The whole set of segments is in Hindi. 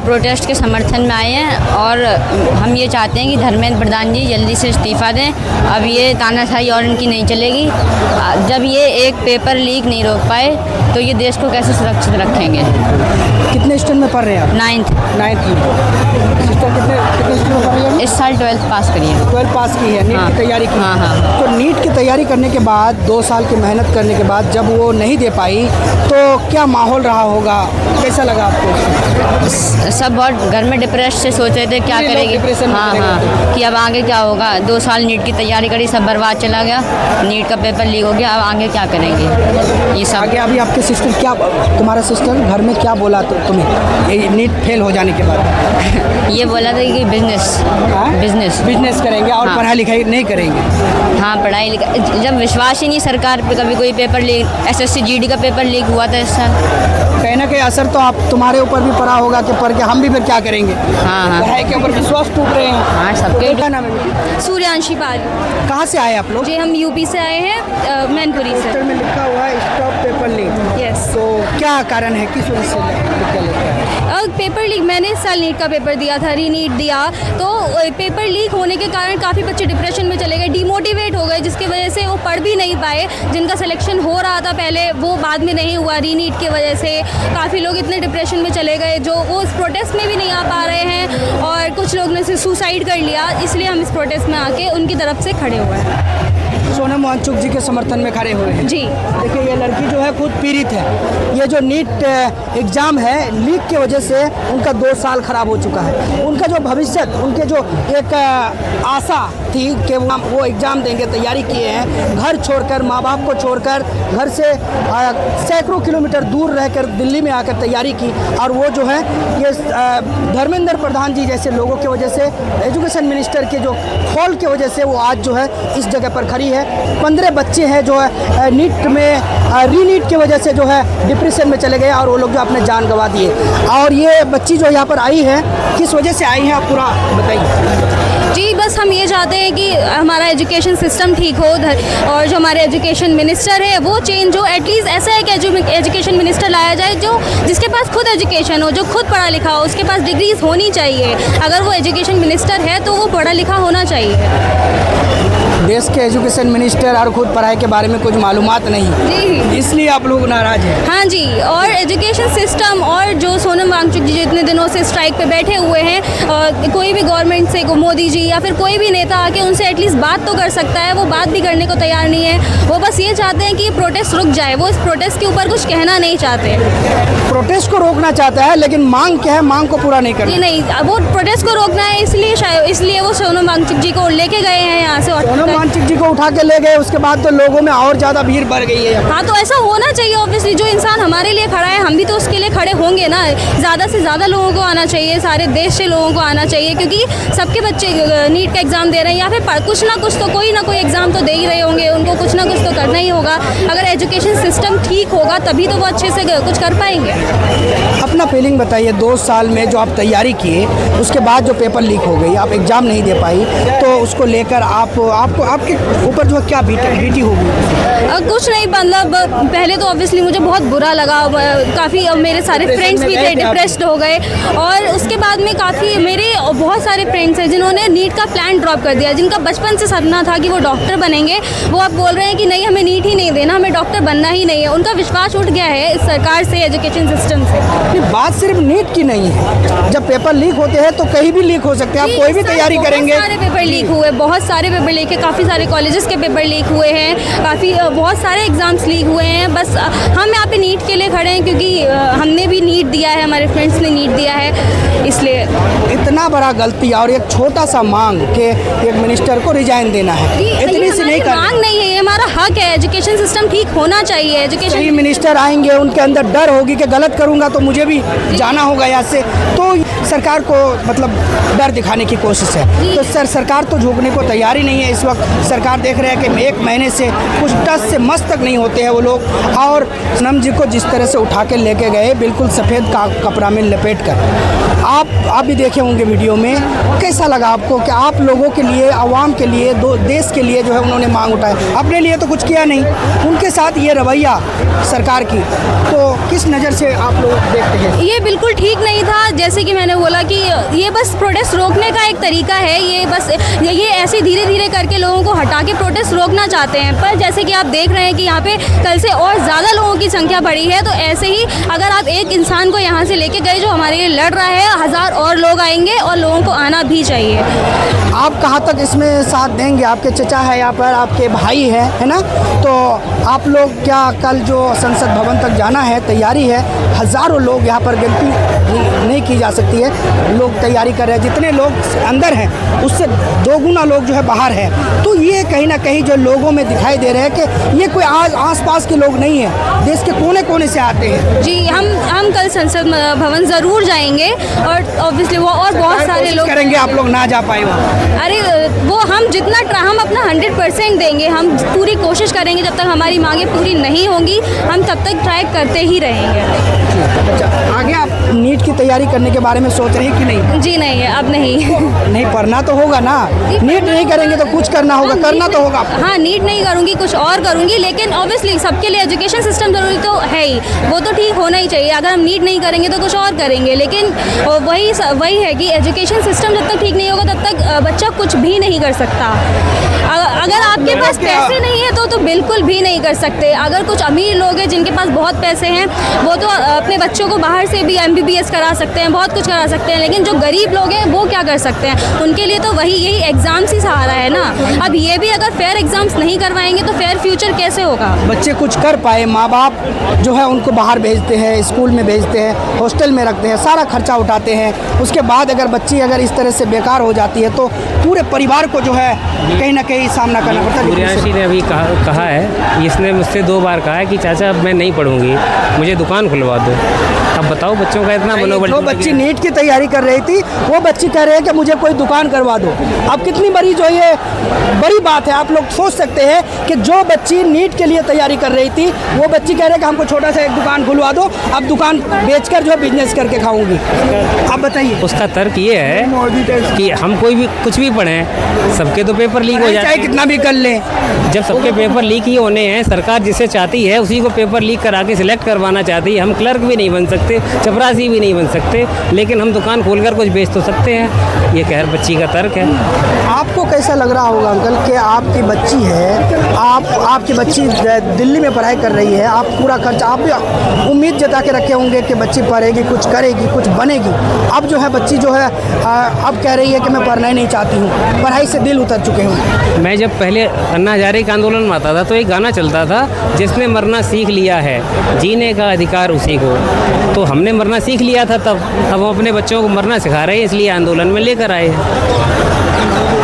प्रोटेस्ट के समर्थन में आए हैं और हम ये चाहते हैं कि धर्मेंद्र प्रधान जी जल्दी से इस्तीफ़ा दें। अब ये तानाशाही और इनकी नहीं चलेगी। जब ये एक पेपर लीक नहीं रोक पाए तो ये देश को कैसे सुरक्षित रखेंगे। कितने स्टैंड में पढ़ रहे हैं आप? 9th सिस्टर कितने स्टैंड में पढ़ रहे हैं? इस साल 12th पास करी है। 12 पास की है, नीट हाँ। की तैयारी की। हाँ। तो नीट की तैयारी करने के बाद 2 साल की मेहनत करने के बाद जब वो नहीं दे पाई तो क्या माहौल रहा होगा, कैसा लगा आपको? सब बहुत घर में डिप्रेस से सोच रहे थे क्या पूरे लोग करेगी। डिप्रेशन में चले हाँ कि अब आगे क्या होगा। 2 साल नीट की तैयारी करी, सब बर्बाद चला गया। नीट का पेपर लीक हो गया, अब आगे क्या करेंगे ये सब। आगे अभी आपके सिस्टर क्या, तुम्हारा सिस्टर घर में क्या बोला तुम्हें ये नीट फेल हो जाने के बाद? ये बोला था कि बिजनेस करेंगे और हाँ। पढ़ाई लिखाई नहीं करेंगे। हाँ पढ़ाई लिखाई, जब विश्वास ही नहीं सरकार पे। कभी कोई पेपर लीक, SSC GD का पेपर लीक हुआ था इस साल। कहीं ना कहीं असर तो आप तुम्हारे ऊपर भी पड़ा होगा कि पढ़ के हम भी फिर क्या करेंगे। हाँ। पढ़ाई के ऊपर विश्वास टूट रहे हैं। हाँ सबके। क्या नाम है? सूर्यांशी पाल कहाँ से आए आप लोग? जी, हम यूपी से आए हैं, मैनपुरी से। पोस्टर में लिखा हुआ है स्टॉप पेपर लीक। यस। तो क्या कारण है, किस वजह से पेपर लीक, मैंने इस साल नीट का पेपर दिया था, रीनीट दिया। तो पेपर लीक होने के कारण काफ़ी बच्चे डिप्रेशन में चले गए, डिमोटिवेट हो गए, जिसकी वजह से वो पढ़ भी नहीं पाए। जिनका सिलेक्शन हो रहा था पहले वो बाद में नहीं हुआ रीनीट की वजह से। काफ़ी लोग इतने डिप्रेशन में चले गए जो वो इस प्रोटेस्ट में भी नहीं आ पा रहे हैं, और कुछ लोग ने सुसाइड कर लिया। इसलिए हम इस प्रोटेस्ट में आके उनकी तरफ से खड़े हुए हैं। सोनम वांगचुक जी के समर्थन में खड़े हुए हैं। जी देखिए ये लड़की जो है खुद पीड़ित है। ये जो नीट एग्ज़ाम है लीक की वजह से उनका 2 साल खराब हो चुका है। उनका जो भविष्य, उनके जो एक आशा थी कि वो एग्ज़ाम देंगे, तैयारी किए हैं, घर छोड़कर, माँ बाप को छोड़कर, घर से सैकड़ों किलोमीटर दूर रहकर दिल्ली में आकर तैयारी की। और वो जो है ये धर्मेंद्र प्रधान जी जैसे लोगों की वजह से, एजुकेशन मिनिस्टर के जो फॉल की वजह से वो आज जो है इस जगह पर खड़ी है। 15 बच्चे हैं जो है नीट में रीनीट की वजह से जो है डिप्रेशन में चले गए और वो लोग जो अपने जान गंवा दिए। और ये बच्ची जो यहाँ पर आई है, किस वजह से आई है आप पूरा बताइए। जी, बस हम ये चाहते हैं कि हमारा एजुकेशन सिस्टम ठीक हो, और जो हमारे एजुकेशन मिनिस्टर है वो चेंज हो। एटलीस्ट ऐसा है कि एजुकेशन मिनिस्टर लाया जाए जो जिसके पास खुद एजुकेशन हो, जो खुद पढ़ा लिखा हो, उसके पास डिग्रीज होनी चाहिए। अगर वो एजुकेशन मिनिस्टर है तो वो पढ़ा लिखा होना चाहिए। देश के एजुकेशन मिनिस्टर और खुद पढ़ाई के बारे में कुछ मालूमात नहीं, जी इसलिए आप लोग नाराज हैं। हाँ जी, और एजुकेशन सिस्टम, और जो सोनम वांगचुक जी जो इतने दिनों से स्ट्राइक पे बैठे हुए हैं, कोई भी गवर्नमेंट से, मोदी जी या फिर कोई भी नेता आके उनसे एटलीस्ट बात तो कर सकता है। वो बात भी करने को तैयार नहीं है। वो बस ये चाहते हैं कि ये प्रोटेस्ट रुक जाए। वो इस प्रोटेस्ट के ऊपर कुछ कहना नहीं चाहते। प्रोटेस्ट को रोकना चाहता है लेकिन मांग क्या है, मांग को पूरा नहीं करना। जी नहीं, वो प्रोटेस्ट को रोकना है, इसलिए वो सोनम वांगचुक जी को लेके गए हैं यहाँ से। सोनम वांगचुक जी को उठा के ले गए, उसके बाद तो लोगों में और ज़्यादा भीड़ बढ़ गई है। हाँ, तो ऐसा होना चाहिए। ऑब्वियसली जो इंसान हमारे लिए खड़ा है, हम भी तो उसके लिए खड़े होंगे ना। ज़्यादा से ज़्यादा लोगों को आना चाहिए, सारे देश से लोगों को आना चाहिए, क्योंकि सबके बच्चे नीट का एग्ज़ाम दे रहे हैं या फिर कुछ ना कुछ तो कोई ना कोई एग्ज़ाम तो दे ही रहे होंगे। उनको कुछ ना कुछ तो करना ही होगा। अगर एजुकेशन सिस्टम ठीक होगा तभी तो वो अच्छे से कुछ कर पाएंगे। अपना फीलिंग बताइए। 2 साल में जो आप तैयारी किए, उसके बाद जो पेपर लीक हो गई, आप एग्ज़ाम नहीं दे पाई, तो उसको लेकर आपको आपके ऊपर जो क्या बीती होगी? कुछ नहीं, मतलब पहले तो ऑब्वियसली मुझे बहुत बुरा लगा। काफ़ी मेरे सारे फ्रेंड्स भी थे, डिप्रेस्ड हो गए। और उसके बाद में काफ़ी मेरे बहुत सारे फ्रेंड्स हैं जिन्होंने नीट का प्लान ड्रॉप कर दिया, जिनका बचपन से सपना था कि वो डॉक्टर बनेंगे। वो अब बोल रहे हैं कि नहीं, हमें नीट ही नहीं देना, हमें डॉक्टर बनना ही नहीं है। उनका विश्वास उठ गया है इस सरकार से, एजुकेशन सिस्टम से। बात सिर्फ नीट की नहीं है। जब पेपर लीक होते हैं तो कहीं भी लीक हो सकते हैं, आप कोई भी तैयारी करेंगे। बहुत सारे पेपर लीक हुए, बहुत सारे पेपर लीक है, काफ़ी सारे कॉलेजेस के पेपर लीक हुए हैं, काफ़ी बहुत सारे एग्ज़ाम्स लीक हुए हैं। बस हम यहाँ पे नीट के लिए खड़े हैं क्योंकि हमने भी नीट दिया है, हमारे फ्रेंड्स ने नीट दिया है, इसलिए। इतना बड़ा गलती और एक छोटा सा मांग कि एक मिनिस्टर को रिजाइन देना है, इतनी सी नहीं कर मांग नहीं है, ये हमारा हक है। एजुकेशन सिस्टम ठीक होना चाहिए। एजुकेशन सही मिनिस्टर आएंगे, उनके अंदर डर होगी कि गलत करूंगा तो मुझे भी जाना होगा यहाँ से, तो सरकार को मतलब डर दिखाने की कोशिश है। तो सरकार तो झुकने को तैयार ही नहीं है इस वक्त। सरकार देख रहे हैं कि एक महीने से कुछ टस से मस तक नहीं होते हैं वो लोग, और सोनम जी को जिस तरह से उठा के लेके गए बिल्कुल सफ़ेद कपड़ा में लपेट कर। आप भी देखे होंगे वीडियो में, कैसा लगा आपको कि आप लोगों के लिए, आवाम के लिए, देश के लिए जो है उन्होंने मांग उठाई, अपने लिए तो कुछ किया नहीं, उनके साथ ये रवैया सरकार की, तो किस नज़र से आप लोग देखते हैं? ये बिल्कुल ठीक नहीं था। जैसे कि मैंने बोला कि ये बस प्रोटेस्ट रोकने का एक तरीका है, ये बस ये ऐसे धीरे धीरे करके लोगों को हटा के प्रोटेस्ट रोकना चाहते हैं। पर जैसे कि आप देख रहे हैं कि यहाँ पे कल से और ज़्यादा लोगों की संख्या बढ़ी है, तो ऐसे ही अगर आप एक इंसान को यहाँ से लेके गए जो हमारे लिए लड़ रहा है, 1000 और लोग आएंगे और लोगों को आना भी चाहिए। आप कहाँ तक इसमें साथ देंगे? आपके चचा है यहाँ पर, आपके भाई है ना, तो आप लोग क्या कल जो संसद भवन तक जाना है, तैयारी है, हज़ारों लोग यहाँ पर गिनती नहीं की जा सकती है, लोग तैयारी कर रहे हैं, जितने लोग अंदर हैं उससे 2 गुना लोग जो है बाहर है। तो ये कहीं ना कहीं जो लोगों में दिखाई दे रहे हैं कि ये कोई आस पास के लोग नहीं हैं, देश के कोने कोने से आते हैं। जी, हम कल संसद भवन ज़रूर जाएंगे और ऑब्वियसली वो और बहुत सारे लोग करेंगे, आप लोग ना जा पाए वहाँ। अरे वो हम हम अपना 100% देंगे, हम पूरी कोशिश करेंगे, जब तक हमारी मांगे पूरी नहीं होंगी हम तब तक ट्राई करते ही रहेंगे। अच्छा, आगे आप नीट की तैयारी करने के बारे में सोच रहे हैं कि नहीं? जी नहीं, अब नहीं पढ़ना तो होगा ना, नीट नहीं करेंगे तो कुछ करना होगा, करना तो होगा। हाँ, नीट नहीं करूँगी, कुछ और करूँगी, लेकिन ऑब्वियसली सबके लिए एजुकेशन सिस्टम ज़रूरी तो है ही, वो तो ठीक होना ही चाहिए। अगर हम नीट नहीं करेंगे तो कुछ और करेंगे, लेकिन वही है कि एजुकेशन सिस्टम जब तक ठीक नहीं होगा तब तक बच्चा कुछ भी नहीं कर सकता। अगर आपके पास पैसे नहीं है तो बिल्कुल भी नहीं कर सकते। अगर कुछ अमीर लोग हैं जिनके पास बहुत पैसे हैं, वो तो अपने बच्चों को बाहर से भी MBBS करा सकते हैं, बहुत कुछ करा सकते हैं, लेकिन जो गरीब लोग हैं वो क्या कर सकते हैं? उनके लिए तो यही एग्ज़ाम्स ही सहारा है ना। अब ये भी अगर फेयर एग्ज़ाम्स नहीं करवाएंगे तो फेयर फ्यूचर कैसे होगा? बच्चे कुछ कर पाए, माँ बाप जो है उनको बाहर भेजते हैं, स्कूल में भेजते हैं, हॉस्टल में रखते हैं, सारा खर्चा उठाते हैं, उसके बाद अगर बच्ची अगर इस तरह से बेकार हो जाती है तो पूरे परिवार को जो है कहीं ना कहीं सामना करना पड़ता है। सूर्यांशी ने अभी कहा है, इसने मुझसे 2 बार कहा है कि चाचा अब मैं नहीं पढ़ूंगी, मुझे दुकान खुलवा दो। अब बताओ बच्चों का इतना मनोबल। जो बच्ची नीट की तैयारी कर रही थी वो बच्ची कह रही है कि मुझे कोई दुकान करवा दो। अब कितनी बड़ी जो ये बड़ी बात है, आप लोग सोच सकते हैं कि जो बच्ची नीट के लिए तैयारी कर रही थी वो बच्ची कह रही है कि हमको छोटा सा एक दुकान खुलवा दो, अब दुकान बेचकर जो बिजनेस करके खाऊंगी। आप बताइए। उसका तर्क ये है कि हम कोई भी कुछ भी पढ़ें, सबके तो पेपर लीक हो जाते हैं, कितना भी कर लें, जब सबके पेपर लीक ही होने हैं, सरकार जिसे चाहती है उसी को पेपर लीक करा के सिलेक्ट करवाना चाहती है। हम क्लर्क भी नहीं बन सकते, चपरासी भी नहीं बन सकते, लेकिन हम दुकान खोलकर कुछ बेच तो सकते हैं। ये खैर बच्ची का तर्क है। आपको कैसा लग रहा होगा अंकल कि आपकी बच्ची है, आपकी बच्ची दिल्ली में पढ़ाई कर रही है, आप पूरा खर्चा, आप भी उम्मीद जता के रखे होंगे कि बच्ची पढ़ेगी, कुछ करेगी, कुछ बनेगी। अब जो है बच्ची जो है अब कह रही है कि मैं पढ़ना ही नहीं चाहती हूँ, पढ़ाई से दिल उतर चुके हूँ। मैं जब पहले अन्ना हजारे के आंदोलन में आता था तो एक गाना चलता था, जिसने मरना सीख लिया है जीने का अधिकार उसी को। तो हमने मरना सीख लिया था तब, अब हम अपने बच्चों को मरना सिखा रहे हैं, इसलिए आंदोलन में लेकर आए हैं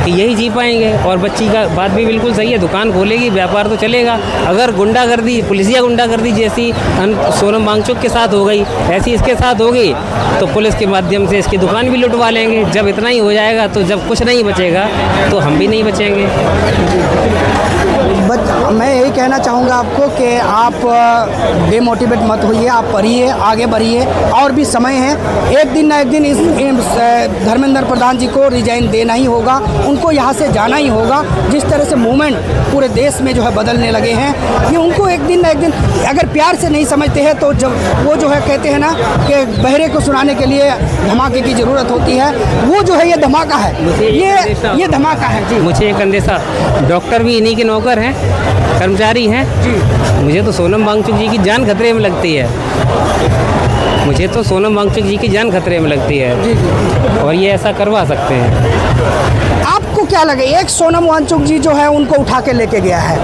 कि यही जी पाएंगे। और बच्ची का बात भी बिल्कुल सही है, दुकान खोलेगी, व्यापार तो चलेगा। अगर गुंडागर्दी, पुलिसिया गुंडागर्दी जैसी सोनम वांगचुक के साथ हो गई, ऐसी इसके साथ होगी तो पुलिस के माध्यम से इसकी दुकान भी लुटवा लेंगे। जब इतना ही हो जाएगा तो जब कुछ नहीं बचेगा तो हम भी नहीं बचेंगे। मैं यही कहना चाहूँगा आपको कि आप डिमोटिवेट मत होइए, आप पढ़िए, आगे बढ़िए, और भी समय है। एक दिन ना एक दिन इस धर्मेंद्र प्रधान जी को रिजाइन देना ही होगा, उनको यहाँ से जाना ही होगा। जिस तरह से मूवमेंट पूरे देश में जो है बदलने लगे हैं, ये उनको एक दिन ना एक दिन, अगर प्यार से नहीं समझते हैं तो जब वो जो है कहते हैं ना कि बहरे को सुनाने के लिए धमाके की ज़रूरत होती है, वो जो है ये धमाका है, ये धमाका है। जी, मुझे एक अंदेशा, डॉक्टर भी इन्हीं के नौकर हैं, कर्मचारी हैं जी। मुझे तो सोनम वांगचुक जी की जान खतरे में लगती है, मुझे तो सोनम वांगचुक जी की जान खतरे में लगती है जी। और ये ऐसा करवा सकते हैं। आपको क्या लगे, एक सोनम वांगचुक जी जो है उनको उठा के लेके गया है,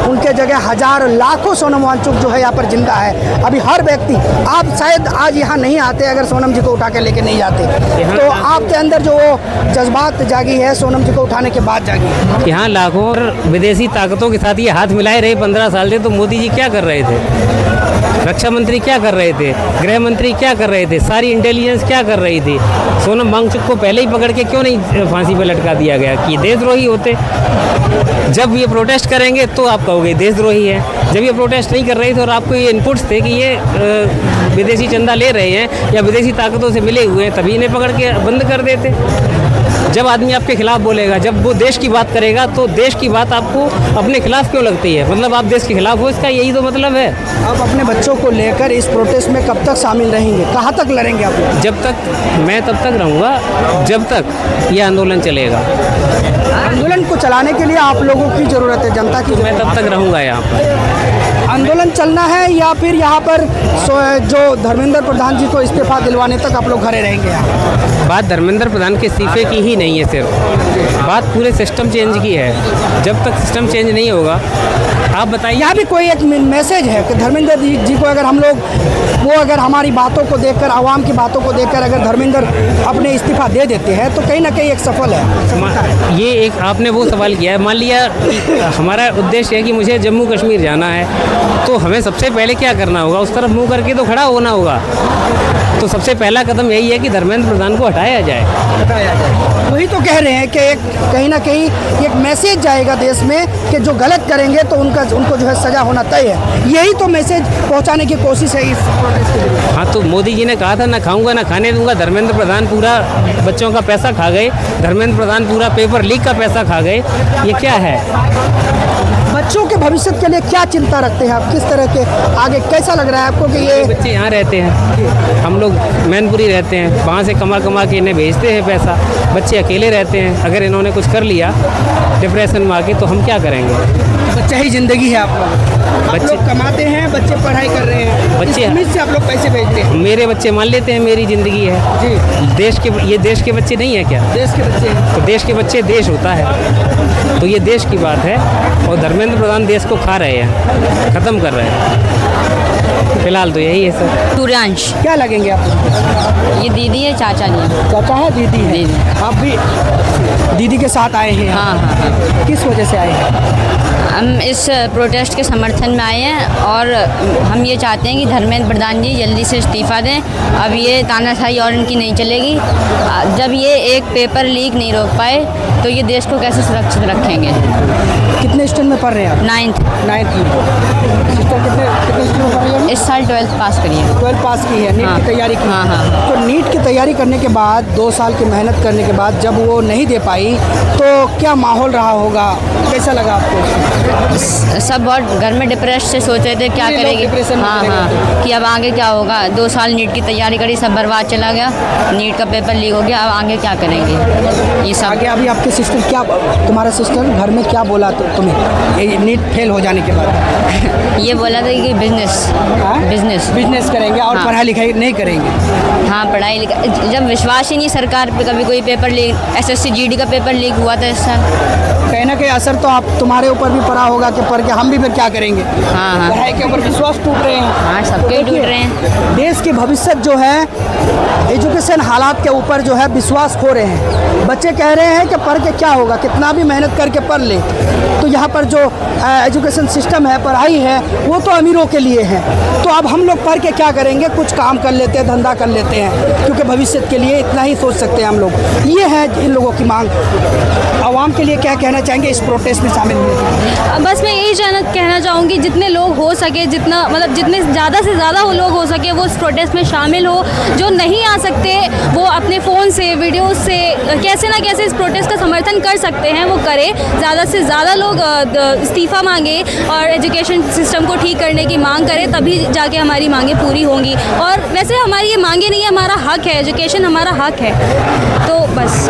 उनके जगह हज़ार लाखों सोनम वांगचुक जो है यहाँ पर जिंदा है। अभी हर व्यक्ति, आप शायद आज यहाँ नहीं आते अगर सोनम जी को उठा के लेके नहीं जाते, तो आपके अंदर जो जज्बात जागी है सोनम जी को उठाने के बाद जागी है। यहाँ लाखों और विदेशी ताकतों के साथ ये हाथ मिलाए रहे 15 साल से, तो मोदी जी क्या कर रहे थे, रक्षा मंत्री क्या कर रहे थे, गृह मंत्री क्या कर रहे थे, सारी इंटेलिजेंस क्या कर रही थी। सोनम वांगचुक को पहले ही पकड़ के क्यों नहीं फांसी फांसी पे लटका दिया गया कि देशद्रोही होते। जब ये प्रोटेस्ट करेंगे तो आप कहोगे देशद्रोही है, जब ये प्रोटेस्ट नहीं कर रहे थे और आपको ये इनपुट्स थे कि ये विदेशी चंदा ले रहे हैं या विदेशी ताकतों से मिले हुए हैं, तभी इन्हें पकड़ के बंद कर देते। जब आदमी आपके खिलाफ बोलेगा, जब वो देश की बात करेगा, तो देश की बात आपको अपने खिलाफ क्यों लगती है? मतलब आप देश के खिलाफ हो, इसका यही तो मतलब है। आप अपने बच्चों को लेकर इस प्रोटेस्ट में कब तक शामिल रहेंगे, कहाँ तक लड़ेंगे आप लोग? जब तक मैं तब तक रहूँगा जब तक ये आंदोलन चलेगा। आंदोलन को चलाने के लिए आप लोगों की ज़रूरत है, जनता की। मैं तब तक रहूँगा यहाँ पर। आंदोलन चलना है या फिर यहाँ पर जो धर्मेंद्र प्रधान जी को इस्तीफा दिलवाने तक आप लोग खड़े रहेंगे यहाँ? बात धर्मेंद्र प्रधान के इस्तीफे की ही नहीं है, सिर्फ बात पूरे सिस्टम चेंज की है। जब तक सिस्टम चेंज नहीं होगा, आप बताइए। यहाँ भी कोई एक मैसेज है कि धर्मेंद्र जी को अगर हम लोग अगर हमारी बातों को देखकर, आवाम की बातों को देखकर अगर धर्मेंद्र अपने इस्तीफा दे देते हैं तो कहीं ना कहीं एक सफल है। ये एक आपने वो सवाल किया है। मान लिया हमारा उद्देश्य है कि मुझे जम्मू कश्मीर जाना है, तो हमें सबसे पहले क्या करना होगा? उस तरफ मुंह करके तो खड़ा होना होगा। तो सबसे पहला कदम यही है कि धर्मेंद्र प्रधान को हटाया जाए। वही तो कह रहे हैं कि एक कहीं ना कहीं एक मैसेज जाएगा देश में कि जो गलत करेंगे तो उनको जो है सजा होना तय है। यही तो मैसेज पहुंचाने की कोशिश है इस प्रोटेस्ट के लिए। हाँ, तो मोदी जी ने कहा था ना खाऊंगा ना खाने दूंगा। धर्मेंद्र प्रधान पूरा बच्चों का पैसा खा गए, धर्मेंद्र प्रधान पूरा पेपर लीक का पैसा खा गए। ये क्या है? बच्चों के भविष्य के लिए क्या चिंता रखते हैं आप? किस तरह के आगे कैसा लग रहा है आपको कि ये बच्चे यहाँ रहते हैं, हम लोग मैनपुरी रहते हैं, वहाँ से कमा कमा के इन्हें भेजते हैं पैसा। बच्चे अकेले रहते हैं, अगर इन्होंने कुछ कर लिया डिप्रेशन में आके तो हम क्या करेंगे? बच्चा ही जिंदगी है आप लोग कमाते हैं, बच्चे पढ़ाई कर रहे हैं, बच्चे इस उम्मीद से आप लोग पैसे भेजते हैं। मेरे बच्चे मान लेते हैं मेरी ज़िंदगी है जी। ये देश के बच्चे नहीं है क्या? देश के बच्चे हैं। तो देश के बच्चे देश होता है, तो ये देश की बात है। और धर्मेंद्र प्रधान देश को खा रहे हैं, ख़त्म कर रहे हैं। फिलहाल तो यही है सर। सूर्यांश। क्या लगेंगे आप? ये दीदी है, चाचा जी है। चाचा है, दीदी है। दीदी। आप भी दीदी के साथ आए हैं? हाँ हाँ। किस वजह से आए हैं? हम इस प्रोटेस्ट के समर्थन में आए हैं और हम ये चाहते हैं कि धर्मेंद्र प्रधान जी जल्दी से इस्तीफ़ा दें। अब ये तानाशाही और इनकी नहीं चलेगी। जब ये एक पेपर लीक नहीं रोक पाए तो ये देश को कैसे सुरक्षित रखेंगे? कितने स्टैंड में पढ़ रहे हैं आप? 9th में। सिस्टर कितने स्टैंड में पढ़ रही है? इस साल 12th पास करी है। 12 पास की है, नीट हाँ। की तैयारी की। हाँ हाँ। तो नीट की तैयारी करने के बाद 2 साल की मेहनत करने के बाद जब वो नहीं दे पाई तो क्या माहौल रहा होगा, कैसा लगा आपको? सब बहुत घर में डिप्रेस से सोच रहे थे क्या पूरे लोग करेंगे। डिप्रेशन में हाँ चले गए हाँ, कि अब आगे क्या होगा। 2 साल नीट की तैयारी करी, सब बर्बाद चला गया। नीट का पेपर लीक हो गया, अब आगे क्या करेंगे ये सब। आगे अभी आपके सिस्टर क्या, तुम्हारा सिस्टर घर में क्या बोला तुम्हें ये नीट फेल हो जाने के बाद? ये बोला था कि बिजनेस करेंगे और हाँ। पढ़ाई लिखाई नहीं करेंगे। हाँ, पढ़ाई लिखाई जब विश्वास ही नहीं सरकार पे, कभी कोई पेपर लीक, SSC GD का पेपर लीक हुआ था इस साल। कहीं ना कहीं असर तो आप तुम्हारे ऊपर भी पड़ा होगा कि पढ़ के हम भी फिर क्या करेंगे। हाँ हाँ पढ़ाई के ऊपर विश्वास टूट रहे हैं। हाँ, सबके ही टूट रहे हैं। देश के भविष्य जो है एजुकेशन हालात के ऊपर जो है विश्वास खो रहे हैं। बच्चे कह रहे हैं कि पढ़ के क्या होगा, कितना भी मेहनत करके पढ़ ले तो यहाँ पर जो एजुकेशन सिस्टम है, पढ़ाई है, वो तो अमीरों के लिए है। तो अब हम लोग पढ़ के क्या करेंगे? कुछ काम कर लेते हैं, धंधा कर लेते हैं, क्योंकि भविष्य के लिए इतना ही सोच सकते हैं हम लोग। ये है इन लोगों की मांग। आवाम के लिए क्या कहना चाहेंगे इस प्रोटेस्ट में शामिल होने? बस मैं यही कहना चाहूँगी जितने लोग हो सके, जितना मतलब जितने ज़्यादा से ज़्यादा वो लोग हो सके वो इस प्रोटेस्ट में शामिल हो। जो नहीं आ सकते वो अपने फ़ोन से, वीडियोस से कैसे ना कैसे इस प्रोटेस्ट का समर्थन कर सकते हैं, वो करें। ज़्यादा से ज़्यादा लोग इस्तीफ़ा मांगे और एजुकेशन सिस्टम को ठीक करने की मांग करें, तभी जाके हमारी मांगें पूरी होंगी। और वैसे हमारी ये मांगे नहीं है, हमारा हक है, एजुकेशन हमारा हक है। तो बस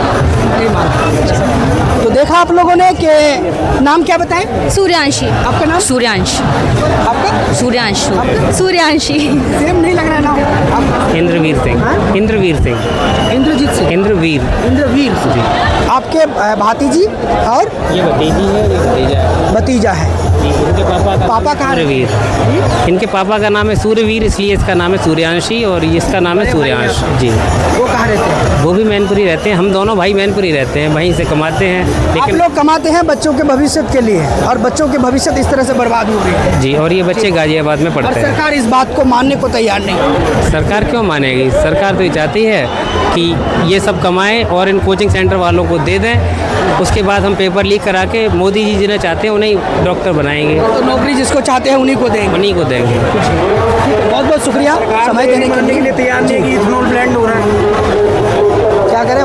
तो देखा आप लोगों ने कि नाम क्या बताएं? सूर्यांशी। आपका नाम? सूर्यांश। आपका? सूर्यांश। सूर्यांशी। सेम नहीं लग रहा है नाम। आप इंद्रवीर सिंह। इंद्रवीर सिंह। इंद्रजीत सिंह। इंद्रवीर। इंद्रवीर जी। आपके भातीजी और ये भतीजी है, ये भतीजा है। भतीजा है। इनके पापा कहाँ रहते सूर्यवीर। इनके पापा का नाम है सूर्यवीर, इसलिए इसका नाम है सूर्यांशी और इसका नाम है सूर्यांश जी। वो कहाँ रहते हैं? वो भी मैनपुरी रहते हैं, हम दोनों भाई मैनपुरी रहते हैं, वहीं से कमाते हैं। आप लेकिन लोग कमाते हैं बच्चों के भविष्य के लिए और बच्चों के भविष्य इस तरह से बर्बाद हो रही है जी, और ये बच्चे गाजियाबाद में और पढ़ते हैं। सरकार इस बात को मानने को तैयार नहीं है। सरकार क्यों मानेगी? सरकार तो ये चाहती है कि ये सब कमाएं और इन कोचिंग सेंटर वालों को दे दें। उसके बाद हम पेपर लीक करा के मोदी जी जिन्हें चाहते हैं उन्हें डॉक्टर बनाएंगे, तो नौकरी जिसको चाहते हैं उन्हीं को देंगे। उन्हीं को देंगे। बहुत बहुत शुक्रिया समय देने के लिए। तैयार नहीं कि इथेनॉल ब्लेंड हो रहा है। क्या करें।